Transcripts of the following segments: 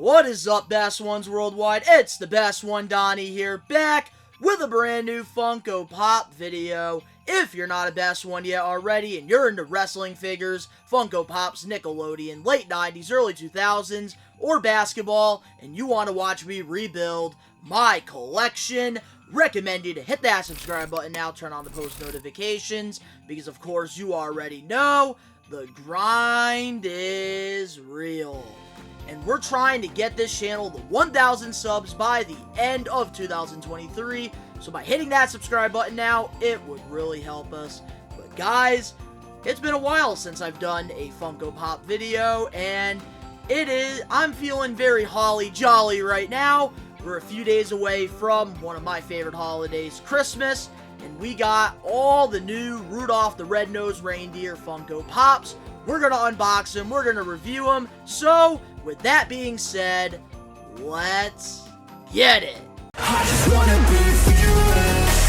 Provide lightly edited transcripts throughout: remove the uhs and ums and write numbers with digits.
What is up, Best Ones Worldwide? It's the Best One Donnie here, back with a brand new Funko Pop video. If you're not a Best One yet already and you're into wrestling figures, Funko Pops, Nickelodeon, late 90s, early 2000s, or basketball, and you want to watch me rebuild my collection, recommend you to hit that subscribe button now, turn on the post notifications, because of course you already know, the grind is real. And we're trying to get this channel to 1,000 subs by the end of 2023. So by hitting that subscribe button now, it would really help us. But guys, it's been a while since I've done a Funko Pop video, and I'm feeling very holly jolly right now. We're a few days away from one of my favorite holidays, Christmas, and we got all the new Rudolph the Red-Nosed Reindeer Funko Pops. We're going to unbox them, we're going to review them, so with that being said, let's get it! I just wanna be fearless.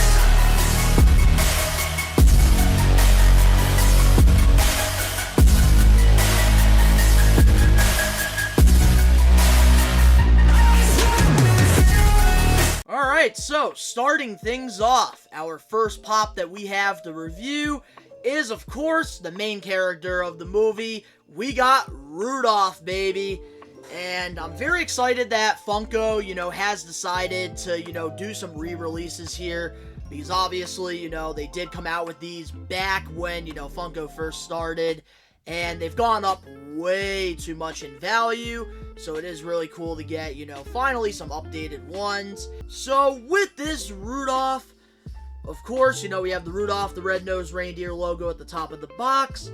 Alright, so starting things off, our first pop that we have to review is, of course, the main character of the movie. We got Rudolph, baby. And I'm very excited that Funko, has decided to, do some re-releases here. Because obviously, they did come out with these back when, Funko first started. And they've gone up way too much in value. So it is really cool to get, finally some updated ones. So with this Rudolph, of course, we have the Rudolph the Red-Nosed Reindeer logo at the top of the box.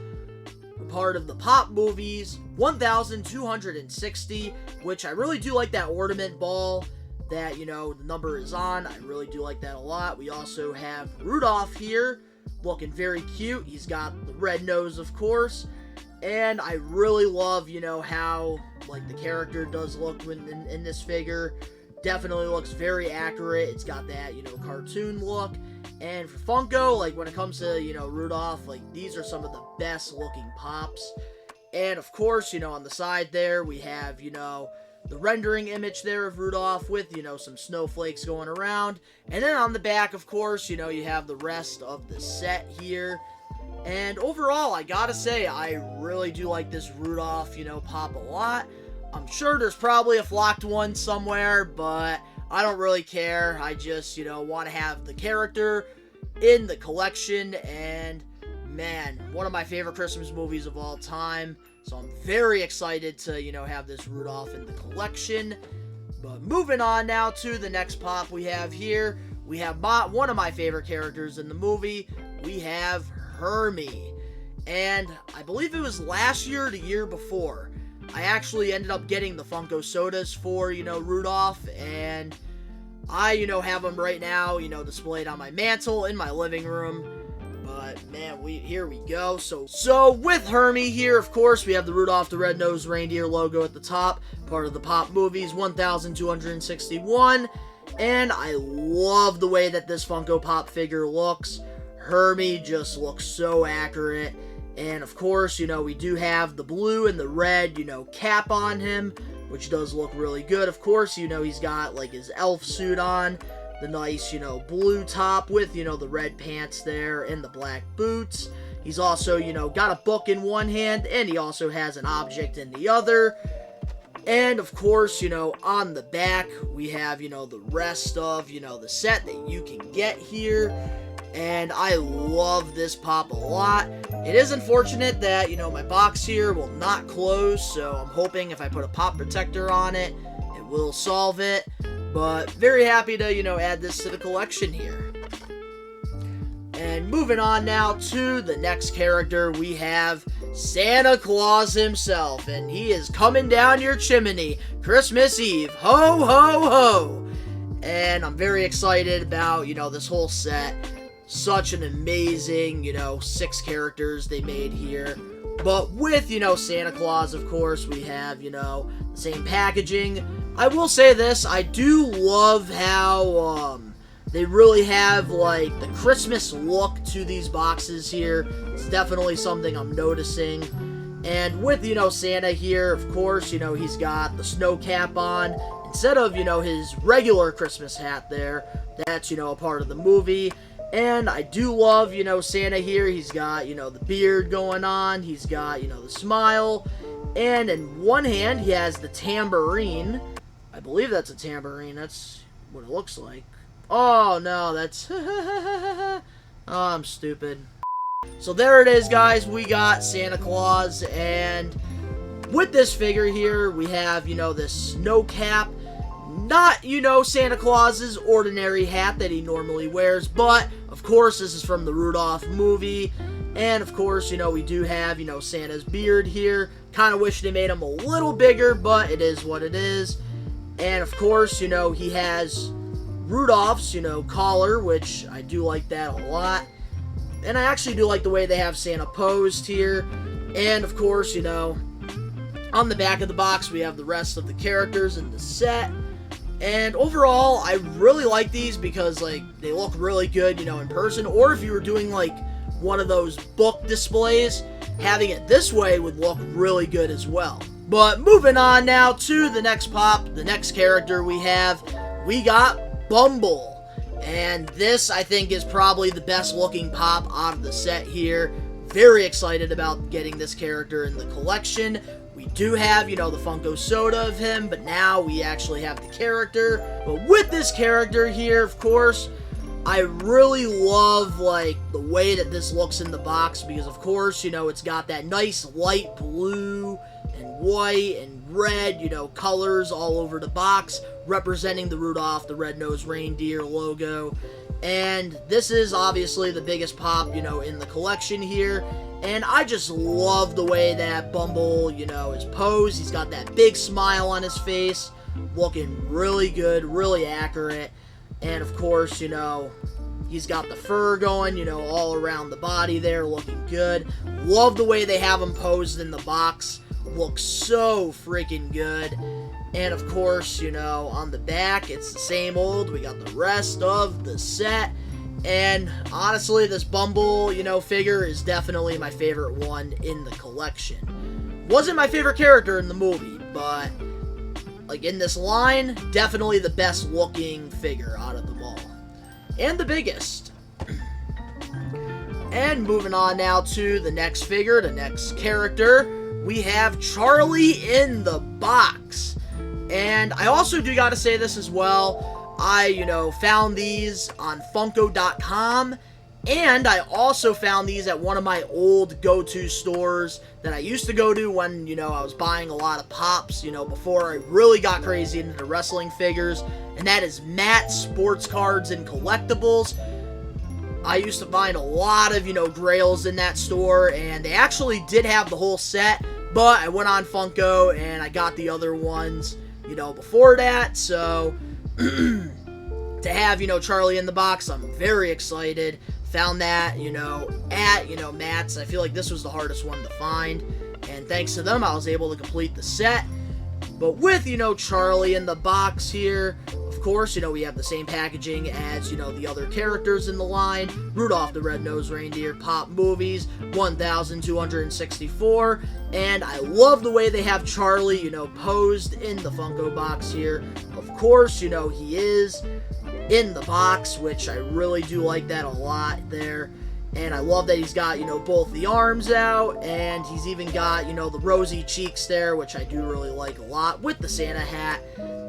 Part of the Pop movies, 1,260, which I really do like that ornament ball that, the number is on. I really do like that a lot. We also have Rudolph here, looking very cute. He's got the red nose, of course, and I really love, how, the character does look in this figure. Definitely looks very accurate. It's got that, cartoon look. And for Funko, when it comes to, Rudolph, these are some of the best looking pops. And of course, on the side there, we have, the rendering image there of Rudolph with, some snowflakes going around. And then on the back, of course, you have the rest of the set here. And overall, I gotta say, I really do like this Rudolph, pop a lot. I'm sure there's probably a flocked one somewhere, but I don't really care. I just, want to have the character in the collection, and man, one of my favorite Christmas movies of all time. So I'm very excited to, have this Rudolph in the collection. But moving on now to the next pop we have here. We have one of my favorite characters in the movie. We have Hermey. And I believe it was last year or the year before, I actually ended up getting the Funko sodas for, Rudolph, and I, have them right now, displayed on my mantle in my living room. But, man, here we go. So with Hermey here, of course, we have the Rudolph the Red-Nosed Reindeer logo at the top, part of the Pop movies, 1,261. And I love the way that this Funko Pop figure looks. Hermey just looks so accurate. And of course, we do have the blue and the red, cap on him, which does look really good. Of course, he's got, his elf suit on, the nice, blue top with, the red pants there and the black boots. He's also, got a book in one hand, and he also has an object in the other. And of course, on the back, we have, the rest of, the set that you can get here. And I love this pop a lot. It is unfortunate that, my box here will not close, so I'm hoping if I put a pop protector on it, it will solve it. But very happy to, add this to the collection here. And moving on now to the next character, we have Santa Claus himself, and he is coming down your chimney Christmas Eve. Ho, ho, ho! And I'm very excited about, this whole set. Such an amazing, 6 characters they made here. But with, Santa Claus, of course, we have, the same packaging. I will say this, I do love how, they really have, the Christmas look to these boxes here. It's definitely something I'm noticing. And with, Santa here, of course, he's got the snow cap on. Instead of, his regular Christmas hat there, that's, a part of the movie. And I do love, Santa here. He's got, the beard going on. He's got, the smile. And in one hand, he has the tambourine. I believe that's a tambourine. That's what it looks like. Oh, no, that's... oh, I'm stupid. So there it is, guys. We got Santa Claus, and with this figure here, we have, this snow cap. Not, Santa Claus's ordinary hat that he normally wears, but, of course, this is from the Rudolph movie. And, of course, we do have, Santa's beard here. Kind of wish they made him a little bigger, but it is what it is. And, of course, he has Rudolph's, collar, which I do like that a lot. And I actually do like the way they have Santa posed here. And, of course, on the back of the box, we have the rest of the characters in the set. And overall, I really like these because, they look really good, in person. Or if you were doing, one of those book displays, having it this way would look really good as well. But moving on now to the next pop, the next character we got Bumble. And this, I think, is probably the best looking pop out of the set here. Very excited about getting this character in the collection. We do have, the Funko soda of him, but now we actually have the character. But with this character here, of course, I really love, the way that this looks in the box, because, of course, it's got that nice light blue and white and red, colors all over the box, representing the Rudolph the Red-Nosed Reindeer logo. And this is obviously the biggest pop, in the collection here. And I just love the way that Bumble, is posed. He's got that big smile on his face, looking really good, really accurate. And of course, he's got the fur going, all around the body there, looking good. Love the way they have him posed in the box. Looks so freaking good. And of course, on the back, it's the same old. We got the rest of the set. And honestly, this Bumble, figure is definitely my favorite one in the collection. Wasn't my favorite character in the movie, but in this line, definitely the best looking figure out of them all. And the biggest. And moving on now to the next figure, the next character, we have Charlie in the box. And I also do gotta say this as well. I, found these on Funko.com, and I also found these at one of my old go-to stores that I used to go to when, I was buying a lot of pops, before I really got crazy into the wrestling figures, and that is Matt's Sports Cards and Collectibles. I used to find a lot of, grails in that store, and they actually did have the whole set, but I went on Funko, and I got the other ones, before that, so... to have, Charlie in the box, I'm very excited. Found that, at, Matt's. I feel like this was the hardest one to find. And thanks to them, I was able to complete the set. But with, Charlie in the box here, of course, we have the same packaging as, the other characters in the line. Rudolph the Red-Nosed Reindeer Pop Movies, 1,264. And I love the way they have Charlie, posed in the Funko box here. Of course, he is in the box, which I really do like that a lot there. And I love that he's got, both the arms out, and he's even got, the rosy cheeks there, which I do really like a lot, with the Santa hat.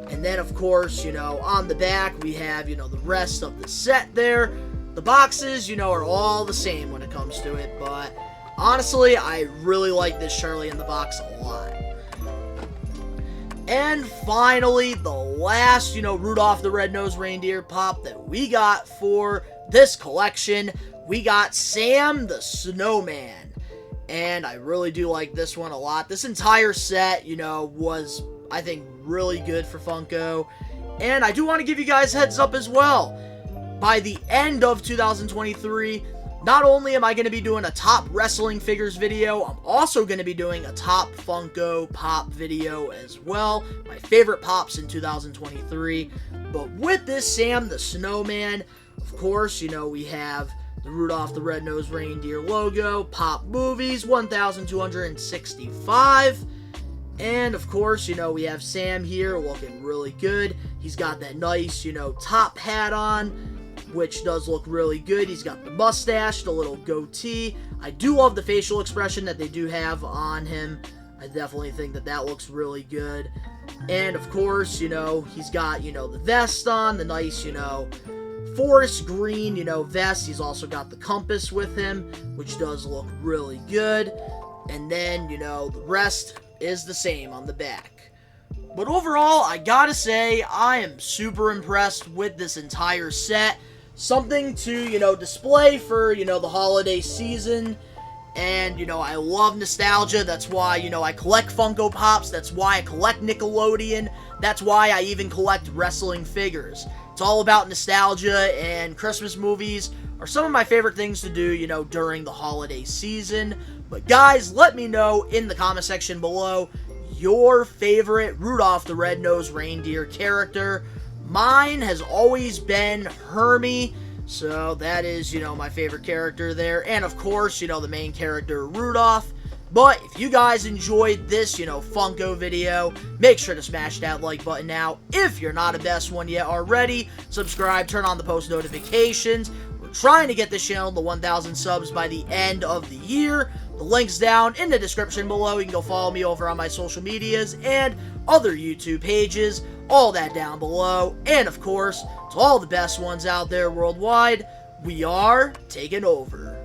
And then, of course, on the back, we have, the rest of the set there. The boxes, are all the same when it comes to it, but honestly, I really like this Charlie in the box a lot. And finally, the last, Rudolph the Red-Nosed Reindeer pop that we got for this collection, we got Sam the Snowman. And I really do like this one a lot. This entire set, was, I think, really good for Funko. And I do want to give you guys a heads up as well. By the end of 2023, not only am I going to be doing a top wrestling figures video, I'm also going to be doing a top Funko pop video as well. My favorite pops in 2023. But with this Sam the Snowman, of course, we have the Rudolph the Red-Nosed Reindeer logo. Pop Movies, 1,265. And, of course, we have Sam here looking really good. He's got that nice, top hat on, which does look really good. He's got the mustache, the little goatee. I do love the facial expression that they do have on him. I definitely think that looks really good. And, of course, he's got, the vest on, the nice, forest green, vest. He's also got the compass with him, which does look really good. And then, the rest is the same on the back. But overall, I gotta say, I am super impressed with this entire set. Something to, display for, the holiday season. And, I love nostalgia. That's why, I collect Funko Pops. That's why I collect Nickelodeon. That's why I even collect wrestling figures. It's all about nostalgia, and Christmas movies are some of my favorite things to do, during the holiday season. But guys, let me know in the comment section below your favorite Rudolph the Red-Nosed Reindeer character. Mine has always been Hermey. So that is, my favorite character there. And of course, the main character, Rudolph. But if you guys enjoyed this, Funko video, make sure to smash that like button now. If you're not a best one yet already, subscribe, turn on the post notifications. We're trying to get this channel to 1,000 subs by the end of the year. The link's down in the description below. You can go follow me over on my social medias and other YouTube pages. All that down below. And of course, to all the best ones out there worldwide, we are taking over.